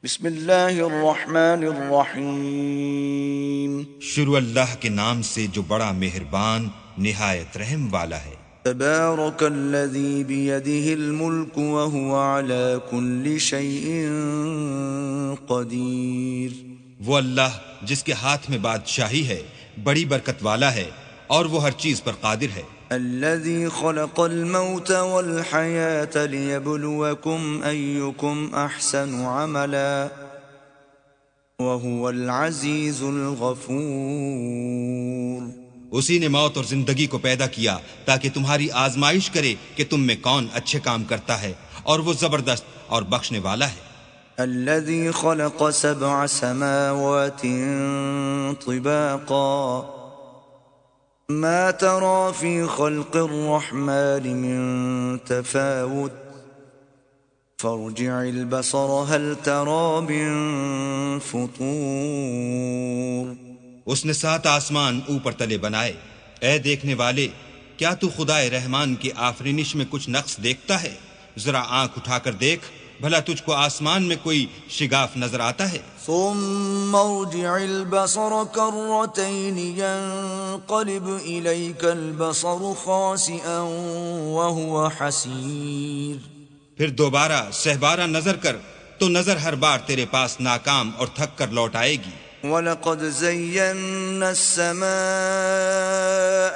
بسم اللہ الرحمن الرحیم. شروع اللہ کے نام سے جو بڑا مہربان نہایت رحم والا ہے. تبارک الذی بیدہ الملک وہو علی کل شیء قدیر. وہ اللہ جس کے ہاتھ میں بادشاہی ہے بڑی برکت والا ہے اور وہ ہر چیز پر قادر ہے. الذي خلق الموت والحياة ليبلوكم أيكم أحسن عملا وهو العزيز الغفور. اسی نے موت اور زندگی کو پیدا کیا تاکہ تمہاری آزمائش کرے کہ تم میں کون اچھے کام کرتا ہے اور وہ زبردست اور بخشنے والا ہے. الذي خلق 7 سماوات طباقا ما ترى في خلق الرحمن من تفاوت فارجع البصر هل ترى من فطور. اس نے 7 آسمان اوپر تلے بنائے. اے دیکھنے والے، کیا تو خدائے رحمان کی آفرینش میں کچھ نقص دیکھتا ہے؟ ذرا آنکھ اٹھا کر دیکھ، بھلا تجھ کو آسمان میں کوئی شگاف نظر آتا ہے؟ ثم ارجع البصر كرتين ينقلب إليك البصر خاسئا وهو حسير. پھر دوبارہ سہبارہ نظر کر تو نظر ہر بار تیرے پاس ناکام اور تھک کر لوٹ آئے گی. وَلَقَدْ زَيَّنَّا السَّمَاءَ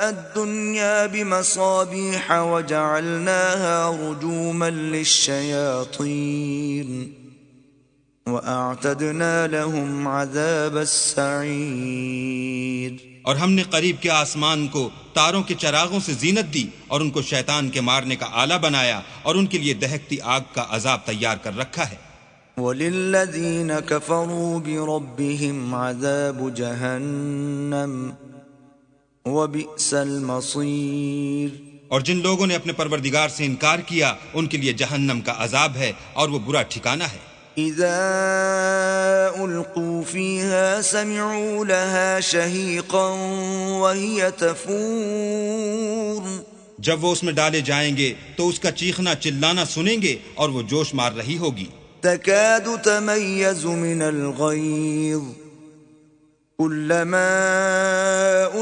الدُّنْيَا بِمَصَابِيحَ وَجَعَلْنَاهَا رُجُومًا لِلشَّيَاطِينِ وَأَعْتَدْنَا لَهُمْ عَذَابَ السَّعِيرِ. اور ہم نے قریب کے آسمان کو تاروں کے چراغوں سے زینت دی اور ان کو شیطان کے مارنے کا آلہ بنایا اور ان کے لیے دہکتی آگ کا عذاب تیار کر رکھا ہے. وَلِلَّذِينَ كَفَرُوا بِرَبِّهِمْ عَذَابُ جَهَنَّمَ وَبِئْسَ الْمَصِيرُ. اور جن لوگوں نے اپنے پروردگار سے انکار کیا ان کے لیے جہنم کا عذاب ہے اور وہ برا ٹھکانہ ہے. اذا القوا فيها سمعوا لها شهيقا وهي تفور. جب وہ اس میں ڈالے جائیں گے تو اس کا چیخنا چلانا سنیں گے اور وہ جوش مار رہی ہوگی. تكاد تميز من الغيظ كلما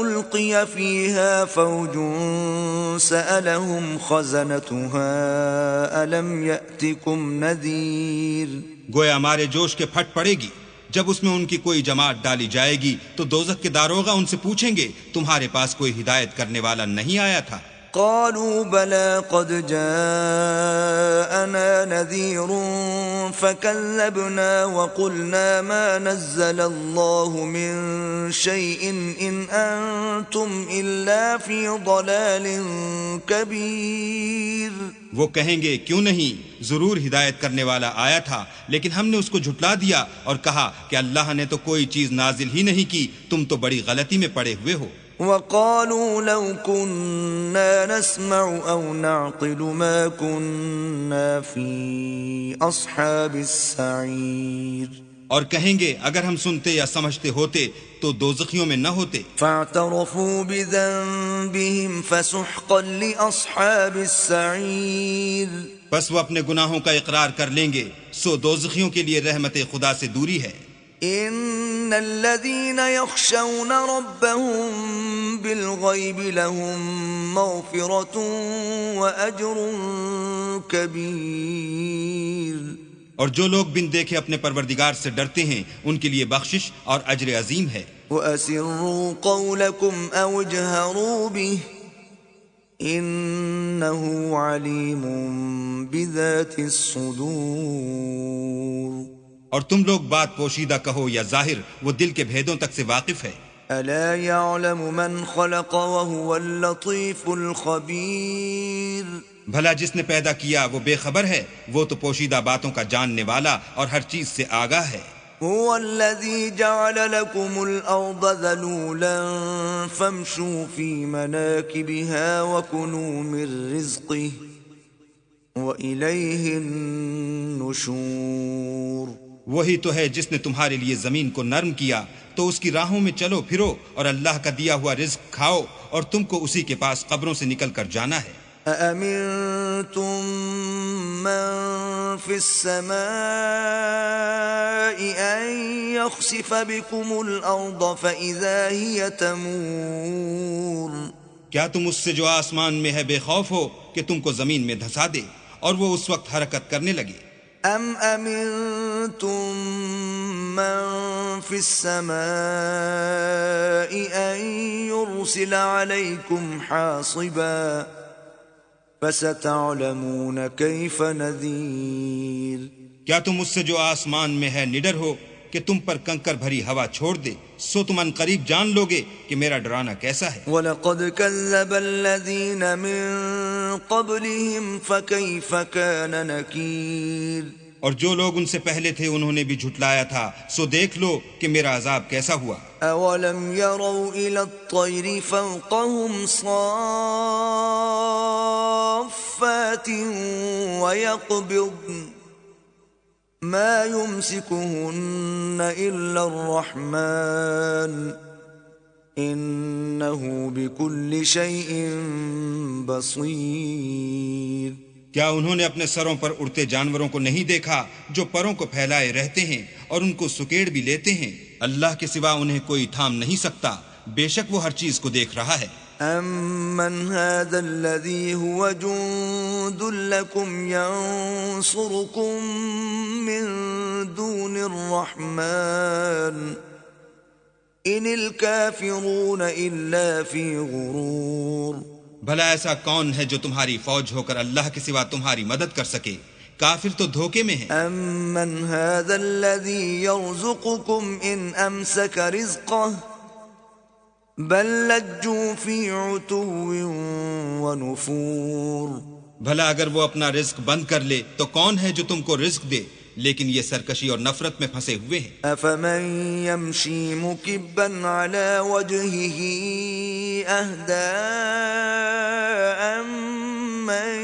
ألقي فيها فوج سألهم خزنتها ألم يأتكم نذير. گویا ہمارے جوش کے پھٹ پڑے گی. جب اس میں ان کی کوئی جماعت ڈالی جائے گی تو دوزخ کے داروغہ ان سے پوچھیں گے تمہارے پاس کوئی ہدایت کرنے والا نہیں آیا تھا؟ قالوا بلى قد جاءنا نذير فكذبنا وقلنا ما نزل الله من شيء إن أنتم إلا في ضلال كبير. وہ کہیں گے کیوں نہیں، ضرور ہدایت کرنے والا آیا تھا لیکن ہم نے اس کو جھٹلا دیا اور کہا کہ اللہ نے تو کوئی چیز نازل ہی نہیں کی، تم تو بڑی غلطی میں پڑے ہوئے ہو. وقالوا لو كنا نسمع أو نعقل ما كنا في أصحاب السعير. اور کہیں گے اگر ہم سنتے یا سمجھتے ہوتے تو دوزخیوں میں نہ ہوتے. فاعترفوا بذنبهم فسحقا لأصحاب السعير. بس وہ اپنے گناہوں کا اقرار کر لیں گے، سو دوزخیوں کے لیے رحمت خدا سے دوری ہے. ان الذين يخشون ربهم بالغيب لهم مغفرة واجر كبير. اور جو لوگ بن دیکھے اپنے پروردگار سے ڈرتے ہیں ان کے لیے بخشش اور اجر عظیم ہے. واسروا قولكم او اجهروا به انه عليم بذات الصدور. اور تم لوگ بات پوشیدہ کہو یا ظاہر، وہ دل کے بھیدوں تک سے واقف ہے. الا يعلم من خلق وهو اللطيف الخبير. بھلا جس نے پیدا کیا وہ بے خبر ہے، وہ تو پوشیدہ باتوں کا جاننے والا اور ہر چیز سے آگاہ ہے. هو الذي جعل لكم الأرض ذلولا فامشوا في مناكبها وكلوا من رزقه وإليه النشور. وہی تو ہے جس نے تمہارے لیے زمین کو نرم کیا تو اس کی راہوں میں چلو پھرو اور اللہ کا دیا ہوا رزق کھاؤ اور تم کو اسی کے پاس قبروں سے نکل کر جانا ہے. أأمنتم من في السماء أن يخسف بكم الأرض فإذا هي تمور کیا تم اس سے جو آسمان میں ہے بے خوف ہو کہ تم کو زمین میں دھسا دے اور وہ اس وقت حرکت کرنے لگے؟ ام امنتم من في السماء ان يرسل عليكم حاصبا فستعلمون كيف نذير کیا تم اس سے جو آسمان میں ہے نڈر ہو کہ تم پر کنکر بھری ہوا چھوڑ دے، سو تم ان قریب جان لوگے کہ میرا ڈرانا کیسا ہے۔ وَلَقَدْ كَذَّبَ الَّذِينَ مِن قَبْلِهِمْ فَكَيْفَ كَانَ نَكِيرٌ اور جو لوگ ان سے پہلے تھے انہوں نے بھی جھٹلایا تھا، سو دیکھ لو کہ میرا عذاب کیسا ہوا۔ أَوَلَمْ يَرَوْا إِلَى الطَّيْرِ فَوْقَهُمْ صَافَّاتٍ وَيَقْبِضْنَ ما يمسكهن إلا الرحمن إنه بكل شيء بصير کیا انہوں نے اپنے سروں پر اڑتے جانوروں کو نہیں دیکھا جو پروں کو پھیلائے رہتے ہیں اور ان کو سکیڑ بھی لیتے ہیں؟ اللہ کے سوا انہیں کوئی تھام نہیں سکتا، بے شک وہ ہر چیز کو دیکھ رہا ہے۔ أَمَّنْ هَذَا الَّذِي هُوَ جُندٌ لَكُمْ يَنصُرُكُم مِّن دُونِ الرَّحْمَنِ إِنِ الْكَافِرُونَ إِلَّا فِي غُرُورٍ بھلا ایسا کون ہے جو تمہاری فوج ہو کر اللہ کے سوا تمہاری مدد کر سکے؟ کافر تو دھوکے میں ہیں۔ أَمَّنْ هَذَا الَّذِي يَرْزُقُكُمْ إِنْ أَمْسَكَ رِزْقَهُ بل لجوا فی عتو ونفور بھلا اگر وہ اپنا رزق بند کر لے تو کون ہے جو تم کو رزق دے، لیکن یہ سرکشی اور نفرت میں پھنسے ہوئے ہیں۔ افمن یمشی مکبا علی وجہہ اہدی امن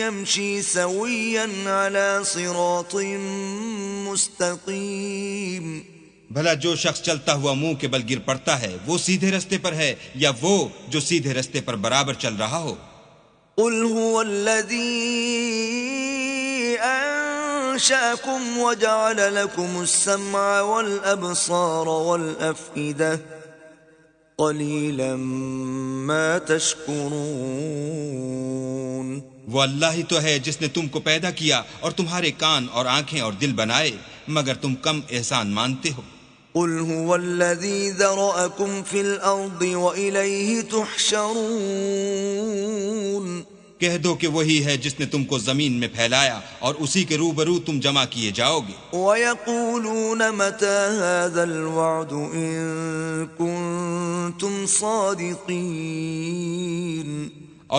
یمشی سویا علی صراط مستقیم بھلا جو شخص چلتا ہوا منہ کے بل گر پڑتا ہے وہ سیدھے رستے پر ہے یا وہ جو سیدھے رستے پر برابر چل رہا ہو؟ قل هو الذی انشأکم وجعل لکم السمع والابصار والافئدہ قلیلا ما تشکرون وہ اللہ ہی تو ہے جس نے تم کو پیدا کیا اور تمہارے کان اور آنکھیں اور دل بنائے، مگر تم کم احسان مانتے ہو۔ قل هو الذي ذرأكم في الأرض وإليه تحشرون کہہ دو کہ وہی ہے جس نے تم کو زمین میں پھیلایا اور اسی کے روبرو تم جمع کیے جاؤ گے۔ وَيَقُولُونَ مَتَى هَذَا الْوَعْدُ إِن كُنتُمْ صَادِقِينَ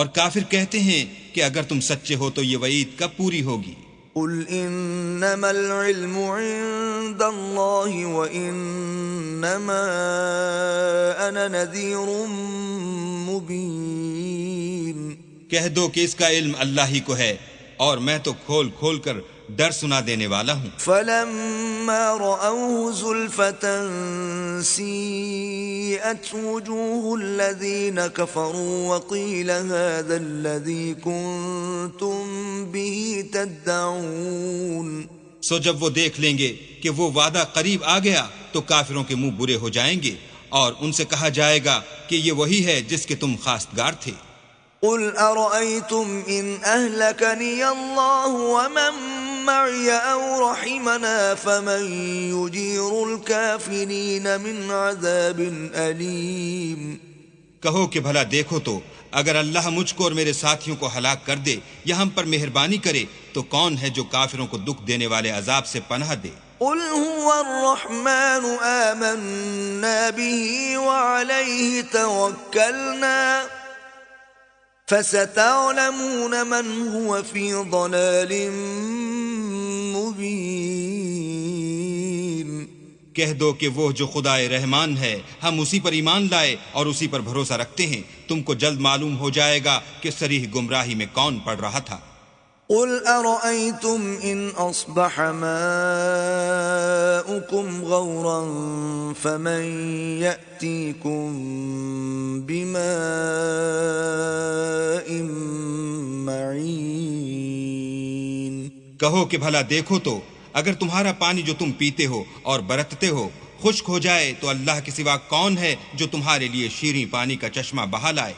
اور کافر کہتے ہیں کہ اگر تم سچے ہو تو یہ وعید کب پوری ہوگی؟ قل انما العلم عند الله وانما انا نذير مبين کہہ دو کہ اس کا علم اللہ ہی کو ہے اور میں تو کھول کھول کر ڈر سنا دینے والا ہوں۔ فلما رأوه زلفة سيئت وجوه الذين كفروا وقيل هذا الذي كنتم به تدعون سو جب وہ دیکھ لیں گے کہ وہ وعدہ قریب آ گیا تو کافروں کے منہ برے ہو جائیں گے اور ان سے کہا جائے گا کہ یہ وہی ہے جس کے تم خواستگار تھے۔ قل أرأيتم إن أهلكني الله ومن معي أو رحمنا فمن يجير الكافرين من عذاب أليم کہو کہ بھلا دیکھو تو اگر اللہ مجھ کو اور میرے ساتھیوں کو ہلاک کر دے یا ہم پر مہربانی کرے تو کون ہے جو کافروں کو دکھ دینے والے عذاب سے پناہ دے؟ قل هو الرحمن آمنا به وعليه توكلنا فستعلمون من هو في ضلال مبين کہہ دو کہ وہ جو خدا رحمان ہے ہم اسی پر ایمان لائے اور اسی پر بھروسہ رکھتے ہیں، تم کو جلد معلوم ہو جائے گا کہ صریح گمراہی میں کون پڑ رہا تھا۔ قل أرأيتم إن أصبح ماؤكم غورا فمن يأتيكم بماء معين کہو کہ بھلا دیکھو تو اگر تمہارا پانی جو تم پیتے ہو اور برتتے ہو خشک ہو جائے تو اللہ کے سوا کون ہے جو تمہارے لیے شیریں پانی کا چشمہ بہا لائے؟